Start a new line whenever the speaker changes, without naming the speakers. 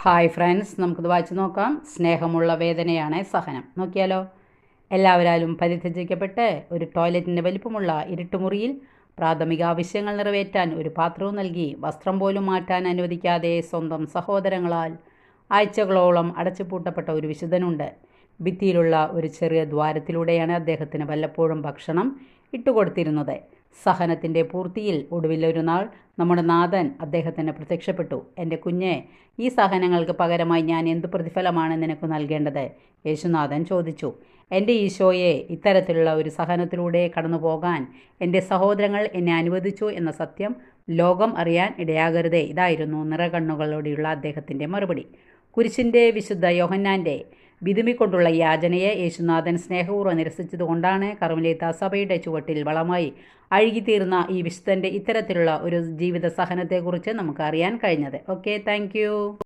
Hi friends, നമുക്കിത് വായിച്ചു നോക്കാം. സ്നേഹമുള്ള വേദനയാണ് സഹനം. നോക്കിയാലോ. എല്ലാവരാലും പരിത്യജിക്കപ്പെട്ട് ഒരു ടോയ്ലറ്റിൻ്റെ വലിപ്പമുള്ള ഇരുട്ടുമുറിയിൽ പ്രാഥമിക ആവശ്യങ്ങൾ നിറവേറ്റാൻ ഒരു പാത്രവും നൽകി വസ്ത്രം പോലും മാറ്റാൻ അനുവദിക്കാതെ സ്വന്തം സഹോദരങ്ങളാൽ ആഴ്ചകളോളം അടച്ചുപൂട്ടപ്പെട്ട ഒരു വിശുദ്ധനുണ്ട്. ഭിത്തിയിലുള്ള ഒരു ചെറിയ ദ്വാരത്തിലൂടെയാണ് അദ്ദേഹത്തിന് വല്ലപ്പോഴും ഭക്ഷണം ഇട്ടുകൊടുത്തിരുന്നത്. സഹനത്തിൻ്റെ പൂർത്തിയിൽ ഒടുവിൽ ഒരു നാൾ നമ്മുടെ നാഥൻ അദ്ദേഹത്തിന് പ്രത്യക്ഷപ്പെട്ടു. എൻ്റെ കുഞ്ഞെ, ഈ സഹനങ്ങൾക്ക് പകരമായി ഞാൻ എന്തു പ്രതിഫലമാണ് നിനക്ക് നൽകേണ്ടത്? യേശുനാഥൻ ചോദിച്ചു. എൻ്റെ ഈശോയെ, ഇത്തരത്തിലുള്ള ഒരു സഹനത്തിലൂടെ കടന്നു പോകാൻ എൻ്റെ സഹോദരങ്ങൾ എന്നെ അനുവദിച്ചു എന്ന സത്യം ലോകം അറിയാൻ ഇടയാകരുതേ. ഇതായിരുന്നു നിറകണ്ണുകളോടെയുള്ള അദ്ദേഹത്തിൻ്റെ മറുപടി. കുരിശിൻ്റെ വിശുദ്ധ യോഹന്നാൻ്റെ വിതുമ്പിക്കൊണ്ടുള്ള യാചനയെ യേശുനാഥൻ സ്നേഹപൂർവ്വം നിരസിച്ചതുകൊണ്ടാണ് കർമ്മലീത്ത സഭയുടെ ചുവട്ടിൽ വളമായി അഴുകിത്തീർന്ന ഈ വിശുദ്ധൻ്റെ ഇത്തരത്തിലുള്ള ഒരു ജീവിത സഹനത്തെക്കുറിച്ച് നമുക്ക് അറിയാൻ കഴിഞ്ഞത്. Okay, thank